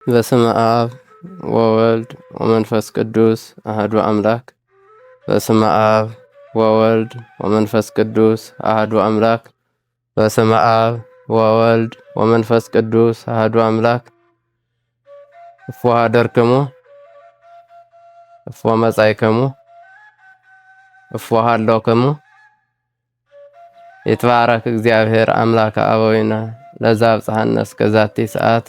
በስመ አብ ወወልድ ወመንፈስ ቅዱስ አህዱ አምላክ። በስመ አብ ወወልድ ወመንፈስ ቅዱስ አህዱ አምላክ። በስመ አብ ወወልድ ወመንፈስ ቅዱስ አህዱ አምላክ። እፎ ሀደርክሙ እፎ መጻእክሙ እፎ ሀለውክሙ። ይትባረክ እግዚአብሔር አምላከ አበዊነ ለዘአብጽሐነ እስከዛቲ ሰዓት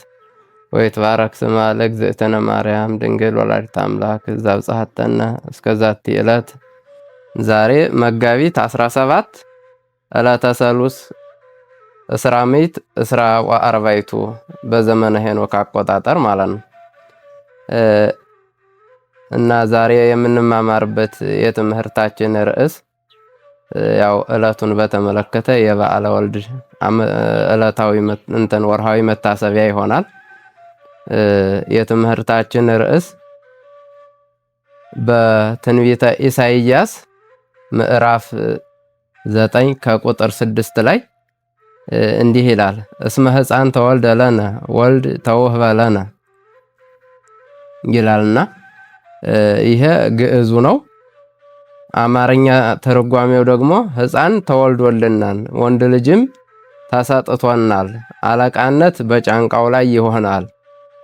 ወይትባረክ ስማ ለእግዝእትነ ማርያም ድንግል ወላዲተ አምላክ ዘአብጽሐተነ እስከዛቲ ዕለት። ዛሬ መጋቢት 17 ዕለተ ሰሉስ እስራሚት እስራ ወአርባይቱ በዘመነ ሄኖክ አቆጣጠር ማለት ነው። እና ዛሬ የምንማማርበት የትምህርታችን ርዕስ ያው ዕለቱን በተመለከተ የበዓለ ወልድ ዕለታዊ ወርሃዊ መታሰቢያ ይሆናል። የትምህርታችን ርዕስ በትንቢተ ኢሳይያስ ምዕራፍ 9 ከቁጥር 6 ላይ እንዲህ ይላል። እስመ ሕፃን ተወልደ ለነ ወልድ ተውህበ ለነ ይላልና ይሄ ግዕዙ ነው። አማርኛ ተርጓሜው ደግሞ ሕፃን ተወልዶልናል ወንድ ልጅም ተሰጥቶናል፣ አለቃነት በጫንቃው ላይ ይሆናል፣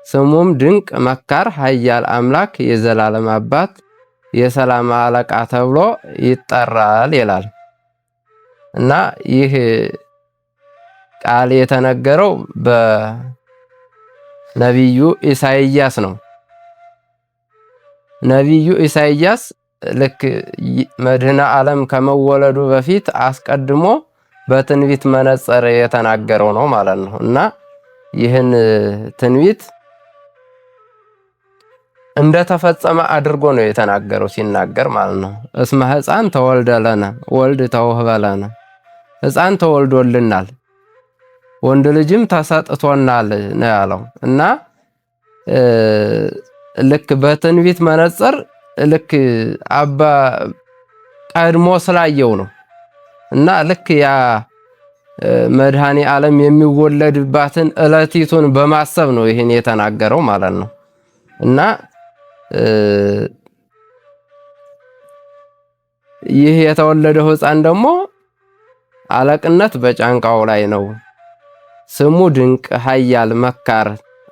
ስሙም ድንቅ መካር፣ ኃያል አምላክ፣ የዘላለም አባት፣ የሰላም አለቃ ተብሎ ይጠራል ይላል እና ይህ ቃል የተነገረው በነቢዩ ኢሳይያስ ነው። ነቢዩ ኢሳይያስ ልክ መድህነ ዓለም ከመወለዱ በፊት አስቀድሞ በትንቢት መነጽር የተናገረው ነው ማለት ነው እና ይህን ትንቢት እንደተፈጸመ አድርጎ ነው የተናገረው ሲናገር ማለት ነው። እስመ ሕፃን ተወልደ ለነ ወልድ ተውህበ ለነ፣ ሕፃን ተወልዶልናል ወንድ ልጅም ተሰጥቶናል ነው ያለው እና ልክ በትንቢት መነጽር ልክ አባ ቀድሞ ስላየው ነው እና ልክ ያ መድኃኔ ዓለም የሚወለድባትን ዕለቲቱን በማሰብ ነው ይህን የተናገረው ማለት ነው እና ይህ የተወለደው ሕፃን ደግሞ አለቅነት በጫንቃው ላይ ነው፣ ስሙ ድንቅ ኃያል መካር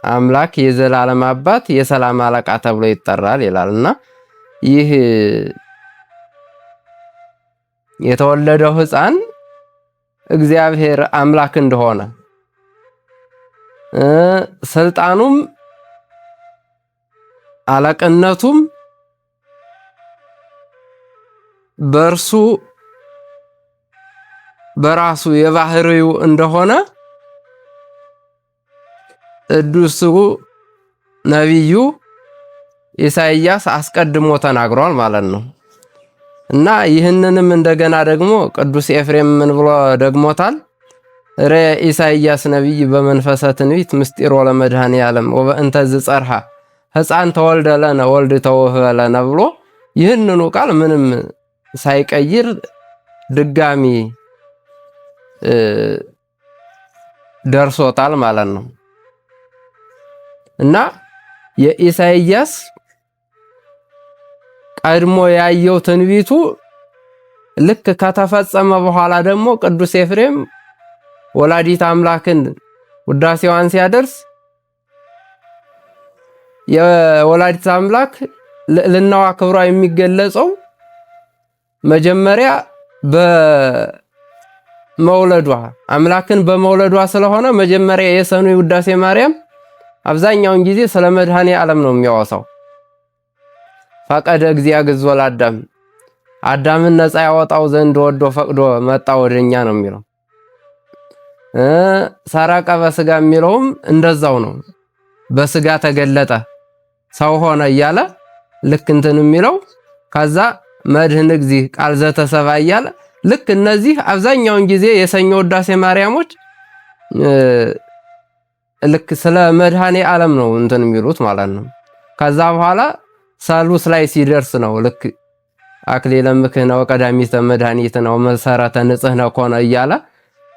አምላክ፣ የዘላለም አባት፣ የሰላም አለቃ ተብሎ ይጠራል ይላልና ይህ የተወለደው ሕፃን እግዚአብሔር አምላክ እንደሆነ ስልጣኑም አለቅነቱም በእርሱ በራሱ የባህሪው እንደሆነ ቅዱሱ ነቢዩ ኢሳይያስ አስቀድሞ ተናግሯል ማለት ነው እና ይህንንም እንደገና ደግሞ ቅዱስ ኤፍሬም ምን ብሎ ደግሞታል? ረ ኢሳይያስ ነቢይ በመንፈሰ ትንቢት ምስጢሮ ለመድኃኔ ዓለም ወበእንተ ዝጸርሃ ሕፃን ተወልደ ለነ ወልድ ተውህበ ለነ ብሎ ይህንኑ ቃል ምንም ሳይቀይር ድጋሚ ደርሶታል ማለት ነው እና የኢሳይያስ ቀድሞ ያየው ትንቢቱ ልክ ከተፈጸመ በኋላ ደግሞ ቅዱስ ኤፍሬም ወላዲት አምላክን ውዳሴዋን ሲያደርስ የወላዲት አምላክ ልዕልናዋ ክብሯ የሚገለጸው መጀመሪያ በመውለዷ አምላክን በመውለዷ ስለሆነ መጀመሪያ የሰኑይ ውዳሴ ማርያም አብዛኛውን ጊዜ ስለ መድኃኔ ዓለም ነው የሚያወሳው። ፈቀደ እግዚአ ግዞ ለአዳም አዳምን ነፃ ያወጣው ዘንድ ወዶ ፈቅዶ መጣ ወደኛ ነው የሚለው። ሰረቀ በስጋ የሚለውም እንደዛው ነው። በስጋ ተገለጠ ሰው ሆነ እያለ ልክ እንትን የሚለው ከዛ መድህን እግዚ ቃል ዘተሰባ እያለ ልክ እነዚህ አብዛኛውን ጊዜ የሰኞ ውዳሴ ማርያሞች ልክ ስለ መድኃኔ ዓለም ነው እንትን የሚሉት ማለት ነው። ከዛ በኋላ ሰሉስ ላይ ሲደርስ ነው ልክ አክሊለ ምክህነ ወቀዳሚተ መድኃኒትነ ወመሰረተ ንጽሕነ ኮነ እያለ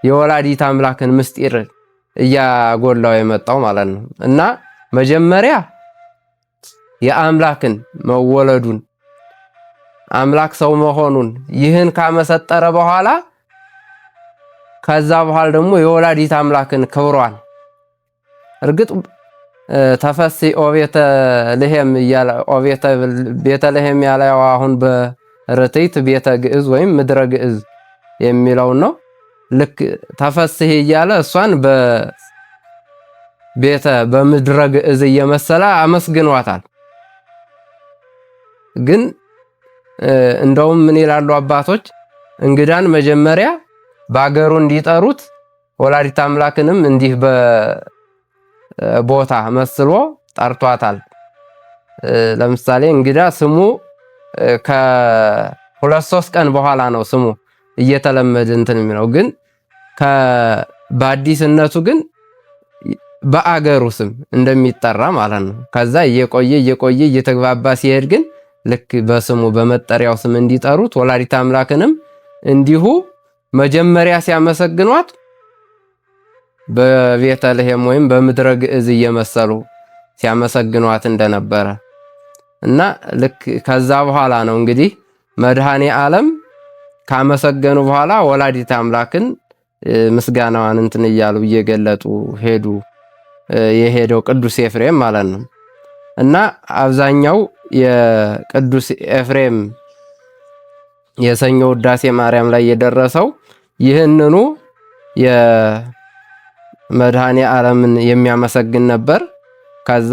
የወላዲት አምላክን ምስጢር እያጎላው የመጣው ማለት ነው እና መጀመሪያ የአምላክን መወለዱን አምላክ ሰው መሆኑን ይህን ካመሰጠረ በኋላ ከዛ በኋላ ደግሞ የወላዲት አምላክን ክብሯን እርግጥ ተፈሲ ኦቤተ ለሄም ይያለ ኦቤተ ቤተልሔም ያለው አሁን በርትዕት ቤተ ግዕዝ ወይም ምድረ ግዕዝ የሚለው ነው። ልክ ተፈስህ እያለ እሷን በቤተ በምድረ ግዕዝ እየመሰለ አመስግኗታል። ግን እንደውም ምን ይላሉ አባቶች እንግዳን መጀመሪያ በአገሩ እንዲጠሩት ወላዲት አምላክንም እንዲህ በቦታ መስሎ ጠርቷታል። ለምሳሌ እንግዳ ስሙ ከ2-3 ቀን በኋላ ነው ስሙ እየተለመደ እንትን የሚለው ግን በአዲስነቱ ግን በአገሩ ስም እንደሚጠራ ማለት ነው። ከዛ እየቆየ እየተግባባ ሲሄድ ግን ልክ በስሙ በመጠሪያው ስም እንዲጠሩት ወላዲት አምላክንም እንዲሁ መጀመሪያ ሲያመሰግኗት በቤተልሔም ወይም በምድረ ግዕዝ እየመሰሉ ሲያመሰግኗት እንደነበረ እና ልክ ከዛ በኋላ ነው እንግዲህ መድኃኔ ዓለም ካመሰገኑ በኋላ ወላዲት አምላክን ምስጋናዋን እንትን እያሉ እየገለጡ ሄዱ የሄደው ቅዱስ ኤፍሬም ማለት ነው። እና አብዛኛው የቅዱስ ኤፍሬም የሰኞ ውዳሴ ማርያም ላይ የደረሰው ይህንኑ የመድኃኔ ዓለምን የሚያመሰግን ነበር። ከዛ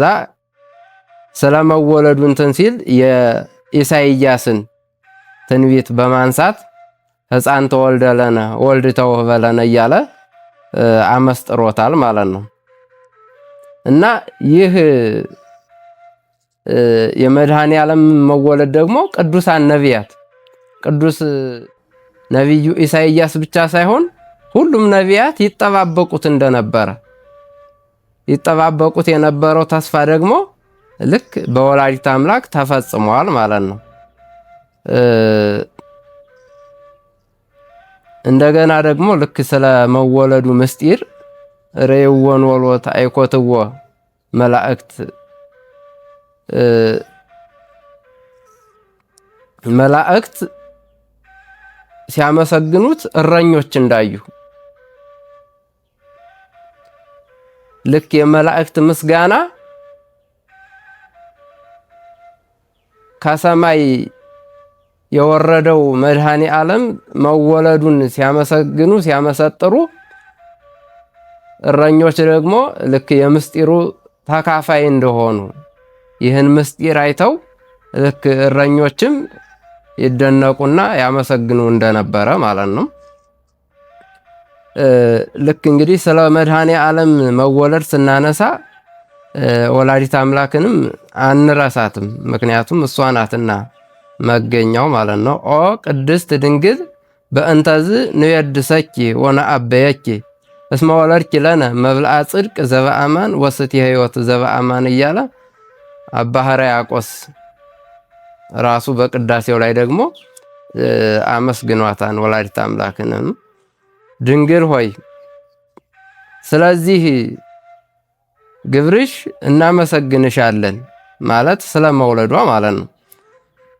ስለመወለዱ እንትን ሲል የኢሳይያስን ትንቢት በማንሳት ሕፃን ተወልደ ለነ ወልድ ተወህበ ለነ እያለ አመስጥሮታል ማለት ነው። እና ይህ የመድኃኔ ዓለም መወለድ ደግሞ ቅዱሳን ነቢያት ቅዱስ ነቢዩ ኢሳይያስ ብቻ ሳይሆን ሁሉም ነቢያት ይጠባበቁት እንደነበረ ይጠባበቁት የነበረው ተስፋ ደግሞ ልክ በወላዲት አምላክ ተፈጽሟል ማለት ነው። እንደገና ደግሞ ልክ ስለ መወለዱ ምስጢር ሬወን ወሎት አይኮትዎ መላእክት መላእክት ሲያመሰግኑት እረኞች እንዳዩ ልክ የመላእክት ምስጋና ከሰማይ የወረደው መድኃኔ ዓለም መወለዱን ሲያመሰግኑ ሲያመሰጥሩ እረኞች ደግሞ ልክ የምስጢሩ ተካፋይ እንደሆኑ ይህን ምስጢር አይተው ልክ እረኞችም ይደነቁና ያመሰግኑ እንደነበረ ማለት ነው። ልክ እንግዲህ ስለ መድኃኔ ዓለም መወለድ ስናነሳ ወላዲት አምላክንም አንረሳትም። ምክንያቱም እሷ ናትና መገኛው ማለት ነው። ኦ ቅድስት ድንግል በእንተዝ ንየድሰኪ ወነአበየኪ እስመ ወለድኪ ለነ መብልዐ ጽድቅ ዘበአማን ወስቲ ሕይወት ዘበአማን እያለ አባ ሕርያቆስ ራሱ በቅዳሴው ላይ ደግሞ አመስግኗታን ወላዲት አምላክንም ድንግል ሆይ ስለዚህ ግብርሽ እናመሰግንሻለን ማለት ስለመውለዷ ማለት ነው።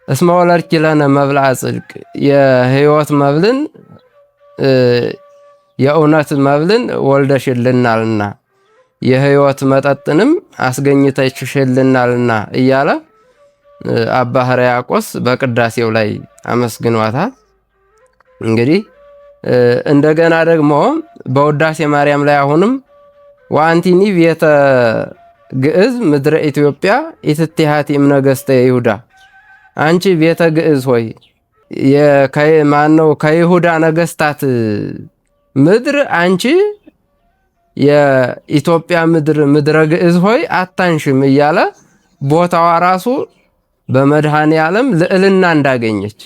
እስመ ወለድኪ ለነ መብልዐ ጽድቅ የሕይወት መብልን የእውነት መብልን ወልደሽልናልና የሕይወት መጠጥንም አስገኝተሽልናልና እያለ አባ ሕርያቆስ በቅዳሴው ላይ አመስግኗታል። እንግዲህ እንደገና ደግሞ በውዳሴ ማርያም ላይ አሁንም ወአንቲኒ ቤተ ግዕዝ ምድረ ኢትዮጵያ ኢትቲሃቲ እምነገሥተ ይሁዳ አንቺ ቤተ ግዕዝ ሆይ ማነው ከይሁዳ ነገስታት ምድር አንቺ የኢትዮጵያ ምድረ ግዕዝ ሆይ አታንሽም እያለ ቦታዋ ራሱ በመድኃኔ ዓለም ልዕልና እንዳገኘች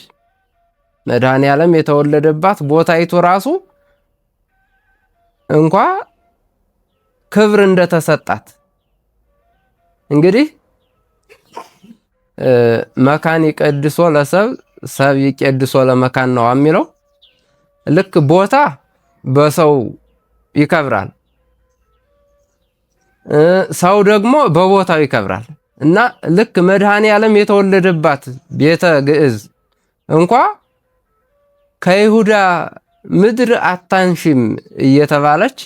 መድኃኔ ዓለም የተወለደባት ቦታይቱ ራሱ እንኳ ክብር እንደተሰጣት እንግዲህ መካን ይቀድሶ ለሰብ ሰብ ይቀድሶ ለመካን ነው የሚለው። ልክ ቦታ በሰው ይከብራል፣ ሰው ደግሞ በቦታው ይከብራል እና ልክ መድኃኔ ዓለም የተወለደባት ቤተ ግዕዝ እንኳ ከይሁዳ ምድር አታንሽም እየተባለች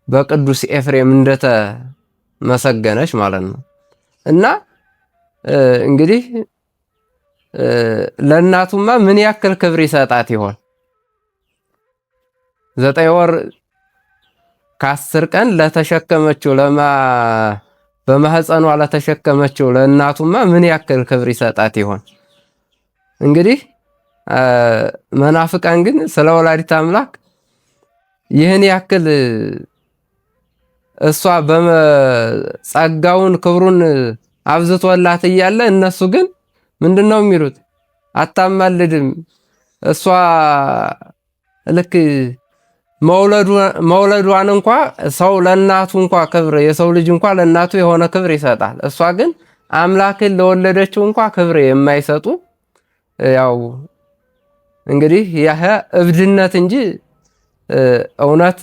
በቅዱስ ኤፍሬም እንደተመሰገነች ማለት ነው። እና እንግዲህ ለእናቱማ ምን ያክል ክብር ይሰጣት ይሆን? 9 ወር ከ10 ቀን ለተሸከመችው በማህፀኗ ለተሸከመችው ለእናቱማ ምን ያክል ክብር ይሰጣት ይሆን? እንግዲህ መናፍቃን ግን ስለ ወላዲተ አምላክ ይህን ያክል እሷ በጸጋውን ክብሩን አብዝቶላት እያለ እነሱ ግን ምንድነው የሚሉት? አታማልድም። እሷ ልክ መውለዷን እንኳ ሰው ለእናቱ እንኳ ክብር የሰው ልጅ እንኳ ለእናቱ የሆነ ክብር ይሰጣል። እሷ ግን አምላክን ለወለደችው እንኳ ክብር የማይሰጡ ያው እንግዲህ ያህ እብድነት እንጂ እውነት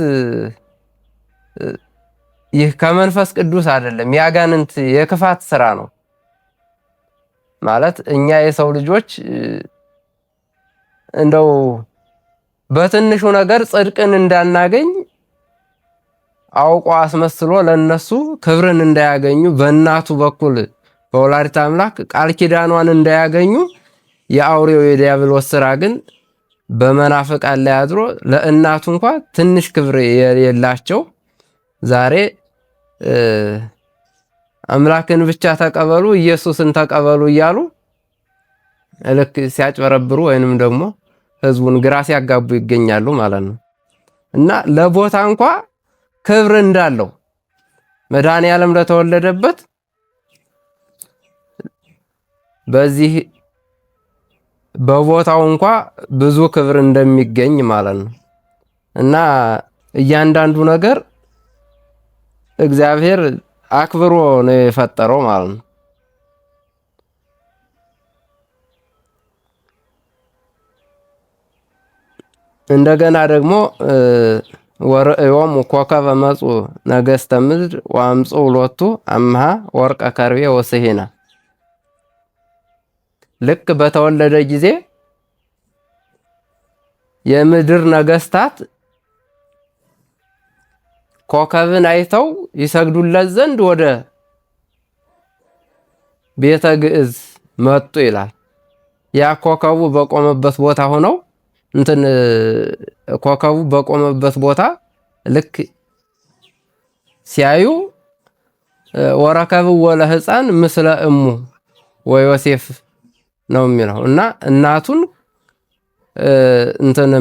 ይህ ከመንፈስ ቅዱስ አይደለም፣ ያጋንንት የክፋት ስራ ነው። ማለት እኛ የሰው ልጆች እንደው በትንሹ ነገር ጽድቅን እንዳናገኝ አውቆ አስመስሎ ለነሱ ክብርን እንዳያገኙ በእናቱ በኩል በወላዲተ አምላክ ቃል ኪዳኗን እንዳያገኙ የአውሬው የዲያብሎስ ስራ ግን በመናፍቃን ላይ አድሮ ለእናቱ እንኳን ትንሽ ክብር የሌላቸው ዛሬ አምላክን ብቻ ተቀበሉ ኢየሱስን ተቀበሉ እያሉ ልክ ሲያጭበረብሩ ወይንም ደግሞ ህዝቡን ግራ ሲያጋቡ ይገኛሉ ማለት ነው። እና ለቦታ እንኳ ክብር እንዳለው መድኃኔ ዓለም ለተወለደበት በዚህ በቦታው እንኳ ብዙ ክብር እንደሚገኝ ማለት ነው። እና እያንዳንዱ ነገር እግዚአብሔር አክብሮ ነው የፈጠረው ማለት ነው። እንደገና ደግሞ ወርእዮሙ ኮከበ መጹ ነገስተ ምድር ወአምጹ ሎቱ አምሃ ወርቀ ከርቤ ወስሂና። ልክ በተወለደ ጊዜ የምድር ነገስታት ኮከብን አይተው ይሰግዱለት ዘንድ ወደ ቤተ ግዕዝ መጡ ይላል። ያ ኮከቡ በቆመበት ቦታ ሆነው ኮከቡ በቆመበት ቦታ ልክ ሲያዩ ወረከብ ወለ ህፃን ምስለ እሙ ወዮሴፍ ነው የሚለው እና እናቱን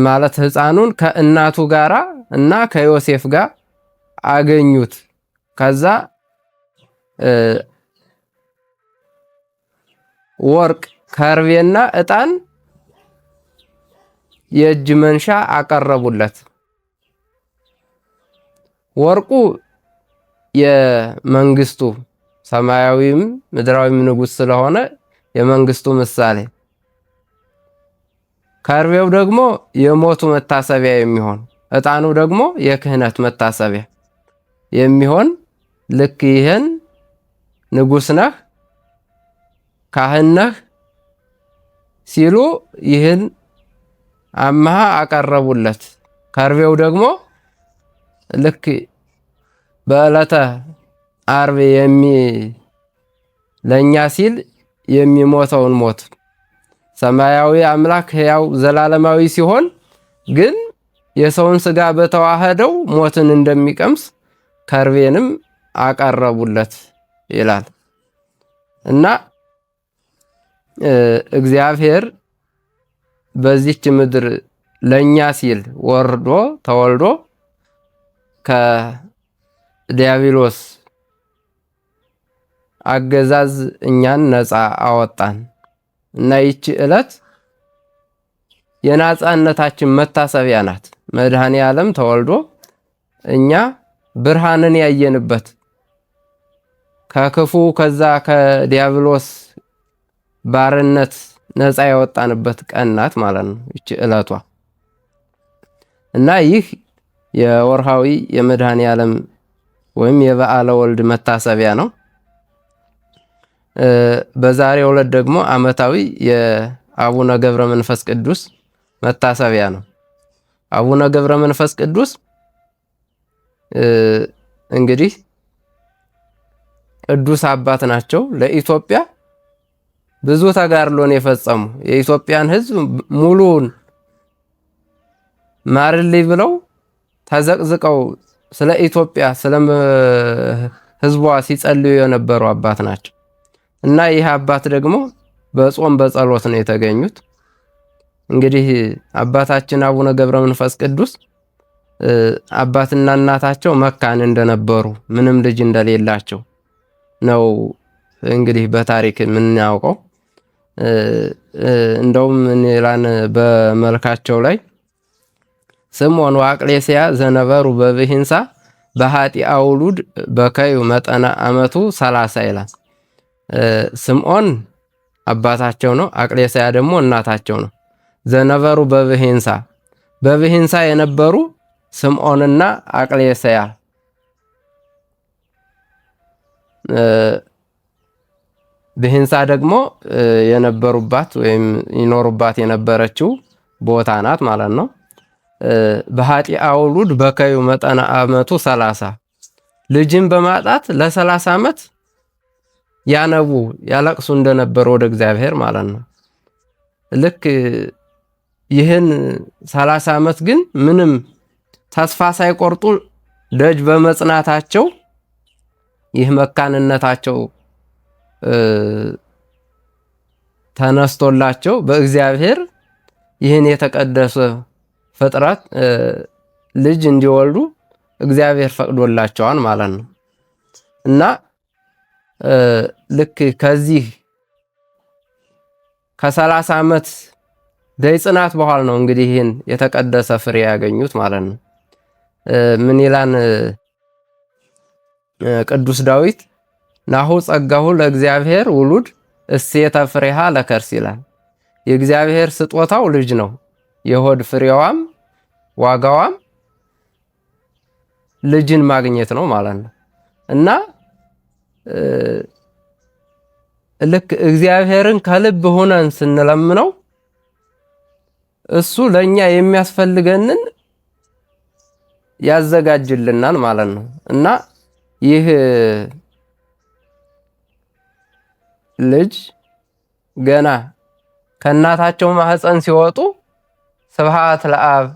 ማለት ህፃኑን ከእናቱ ጋራ እና ከዮሴፍ ጋር አገኙት። ከዛ ወርቅ ከርቤና ዕጣን የእጅ መንሻ አቀረቡለት። ወርቁ የመንግስቱ ሰማያዊም ምድራዊም ንጉስ ስለሆነ የመንግስቱ ምሳሌ፣ ከርቤው ደግሞ የሞቱ መታሰቢያ የሚሆን፣ ዕጣኑ ደግሞ የክህነት መታሰቢያ የሚሆን ልክ ይህን ንጉስ ነህ ካህን ነህ ሲሉ ይህን አምሃ አቀረቡለት። ከርቤው ደግሞ ልክ በዕለተ ዓርብ ለኛ ሲል የሚሞተውን ሞት ሰማያዊ አምላክ ሕያው ዘላለማዊ ሲሆን ግን የሰውን ስጋ በተዋህደው ሞትን እንደሚቀምስ ከርቤንም አቀረቡለት ይላል እና እግዚአብሔር በዚች ምድር ለኛ ሲል ወርዶ ተወልዶ ከዲያብሎስ አገዛዝ እኛን ነፃ አወጣን እና ይቺ ዕለት የነፃነታችን መታሰቢያ ናት። መድኃኔ ዓለም ተወልዶ እኛ ብርሃንን ያየንበት ከክፉ ከዛ ከዲያብሎስ ባርነት ነፃ ያወጣንበት ቀን ናት ማለት ነው ይቺ ዕለቷ። እና ይህ የወርሃዊ የመድኃኔ ዓለም ወይም የበዓለ ወልድ መታሰቢያ ነው። በዛሬው ዕለት ደግሞ ዓመታዊ የአቡነ ገብረ መንፈስ ቅዱስ መታሰቢያ ነው። አቡነ ገብረ መንፈስ ቅዱስ እንግዲህ ቅዱስ አባት ናቸው። ለኢትዮጵያ ብዙ ተጋድሎን የፈጸሙ የኢትዮጵያን ሕዝብ ሙሉውን ማርልይ ብለው ተዘቅዝቀው ስለ ኢትዮጵያ ስለ ሕዝቧ ሲጸልዩ የነበሩ አባት ናቸው እና ይህ አባት ደግሞ በጾም በጸሎት ነው የተገኙት። እንግዲህ አባታችን አቡነ ገብረ መንፈስ ቅዱስ አባትና እናታቸው መካን እንደነበሩ ምንም ልጅ እንደሌላቸው ነው እንግዲህ በታሪክ የምናውቀው። እንደውም ይላን በመልካቸው ላይ ስምዖን ወአቅሌስያ ዘነበሩ በብሂንሳ በኃጢአ ውሉድ በከዩ መጠነ ዓመቱ 30 ይላል። ስምዖን አባታቸው ነው፣ አቅሌስያ ደግሞ እናታቸው ነው። ዘነበሩ በብሂንሳ በብሂንሳ የነበሩ ስምዖንና አቅሌስያ ብሂንሳ ደግሞ የነበሩባት ወይም ይኖሩባት የነበረችው ቦታ ናት ማለት ነው። በኃጢአ ውሉድ በከዩ መጠነ ዓመቱ 30 ልጅን በማጣት ለ30 ዓመት ያነቡ ያለቅሱ እንደነበሩ ወደ እግዚአብሔር ማለት ነው። ልክ ይህን 30 ዓመት ግን ምንም ተስፋ ሳይቆርጡ ደጅ በመጽናታቸው ይህ መካንነታቸው ተነስቶላቸው በእግዚአብሔር ይህን የተቀደሰ ፍጥረት ልጅ እንዲወልዱ እግዚአብሔር ፈቅዶላቸዋል ማለት ነው እና ልክ ከዚህ ከ30 ዓመት ደይ ጽናት በኋላ ነው እንግዲህ ይህን የተቀደሰ ፍሬ ያገኙት ማለት ነው። ምን ይላን ቅዱስ ዳዊት ናሁ ጸጋሁ ለእግዚአብሔር ውሉድ እሴተ ፍሬሃ ለከርስ ይላል። የእግዚአብሔር ስጦታው ልጅ ነው፣ የሆድ ፍሬዋም ዋጋዋም ልጅን ማግኘት ነው ማለት ነው እና ልክ እግዚአብሔርን ከልብ ሆነን ስንለምነው እሱ ለኛ የሚያስፈልገንን ያዘጋጅልናል ማለት ነው እና ይህ ልጅ ገና ከእናታቸው ማህፀን ሲወጡ ስብሐት ለአብ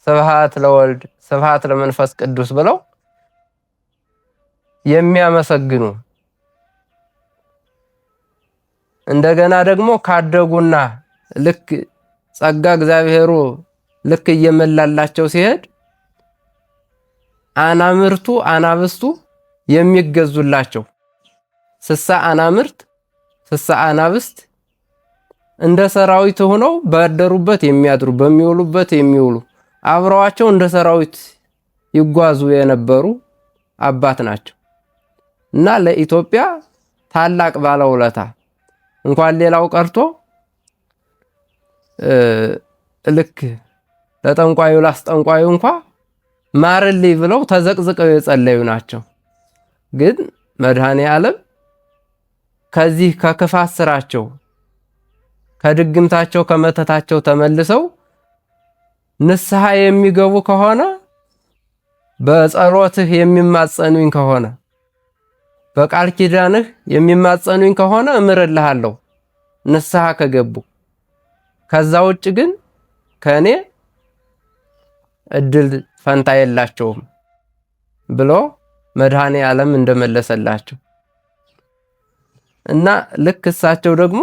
ስብሐት ለወልድ ስብሐት ለመንፈስ ቅዱስ ብለው የሚያመሰግኑ እንደገና ደግሞ ካደጉና ልክ ጸጋ እግዚአብሔሩ ልክ እየመላላቸው ሲሄድ አናምርቱ አናብስቱ የሚገዙላቸው ስሳ አናምርት ስሳ አናብስት እንደ ሰራዊት ሆነው ባደሩበት የሚያድሩ በሚውሉበት የሚውሉ አብረዋቸው እንደ ሰራዊት ይጓዙ የነበሩ አባት ናቸው እና ለኢትዮጵያ ታላቅ ባለውለታ እንኳን ሌላው ቀርቶ ልክ ለጠንቋዩ ላስጠንቋዩ እንኳን ማርልይ ብለው ተዘቅዝቀው የጸለዩ ናቸው። ግን መድኃኔ ዓለም ከዚህ ከክፋት ስራቸው ከድግምታቸው ከመተታቸው ተመልሰው ንስሐ የሚገቡ ከሆነ በጸሎትህ የሚማጸኑኝ ከሆነ በቃል ኪዳንህ የሚማጸኑኝ ከሆነ እምርልሃለሁ ንስሐ ከገቡ፣ ከዛ ውጭ ግን ከኔ እድል ፈንታ የላቸውም ብሎ መድኃኔ ዓለም እንደመለሰላቸው እና ልክ እሳቸው ደግሞ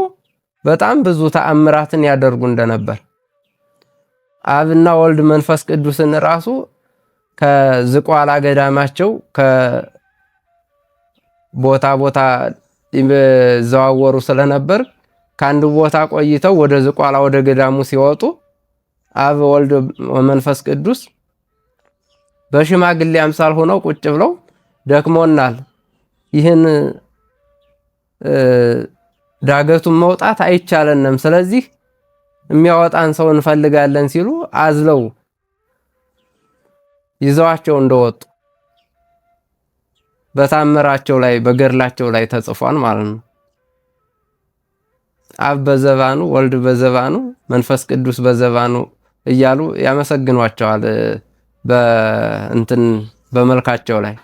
በጣም ብዙ ተአምራትን ያደርጉ እንደነበር አብና ወልድ መንፈስ ቅዱስን ራሱ ከዝቋላ ገዳማቸው ከቦታ ቦታ ይዘዋወሩ ስለነበር ከአንድ ቦታ ቆይተው ወደ ዝቋላ ወደ ገዳሙ ሲወጡ አብ ወልድ መንፈስ ቅዱስ በሽማግሌ አምሳል ሆነው ቁጭ ብለው ደክሞናል፣ ይህን ዳገቱን መውጣት አይቻለንም፣ ስለዚህ የሚያወጣን ሰው እንፈልጋለን ሲሉ አዝለው ይዘዋቸው እንደወጡ በታምራቸው ላይ በገድላቸው ላይ ተጽፏል ማለት ነው። አብ በዘባኑ ወልድ በዘባኑ መንፈስ ቅዱስ በዘባኑ እያሉ ያመሰግኗቸዋል። በመልካቸው ላይ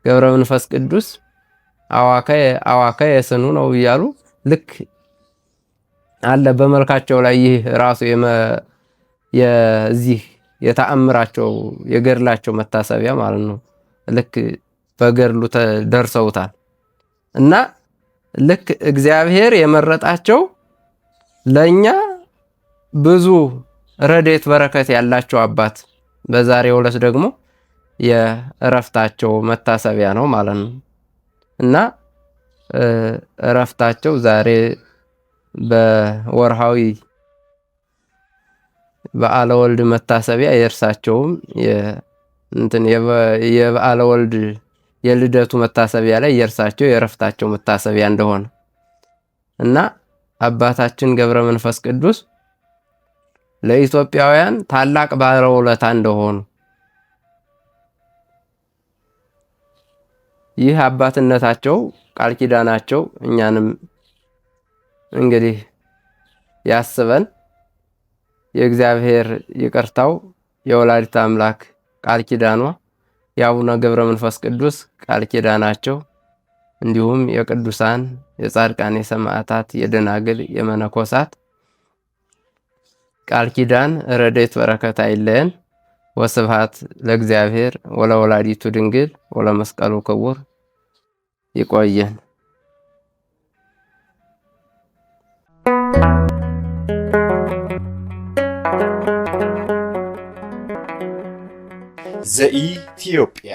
ገብረ መንፈስ ቅዱስ አዋከየ ስኑ ነው እያሉ ልክ አለ በመልካቸው ላይ ይህ ራሱ የዚህ የተአምራቸው የገድላቸው መታሰቢያ ማለት ነው። ልክ በገድሉ ደርሰውታል እና ልክ እግዚአብሔር የመረጣቸው ለኛ ብዙ ረድኤት በረከት ያላቸው አባት በዛሬው ዕለት ደግሞ የእረፍታቸው መታሰቢያ ነው ማለት ነው እና እረፍታቸው ዛሬ በወርሃዊ በዓለ ወልድ መታሰቢያ የእርሳቸውም የበዓለ ወልድ የልደቱ መታሰቢያ ላይ የእርሳቸው የእረፍታቸው መታሰቢያ እንደሆነ እና አባታችን ገብረ መንፈስ ቅዱስ ለኢትዮጵያውያን ታላቅ ባለውለታ እንደሆኑ ይህ አባትነታቸው ቃል ኪዳናቸው እኛንም እንግዲህ ያስበን። የእግዚአብሔር ይቅርታው የወላዲተ አምላክ ቃል ኪዳኗ የአቡነ ገብረ መንፈስ ቅዱስ ቃል ኪዳናቸው እንዲሁም የቅዱሳን የጻድቃን የሰማዕታት የደናግል የመነኮሳት ቃል ኪዳን ረድኤት በረከት አይለየን። ወስብሐት ለእግዚአብሔር ወለወላዲቱ ድንግል ወለመስቀሉ ክቡር። ይቆየን። ዘኢትዮጵያ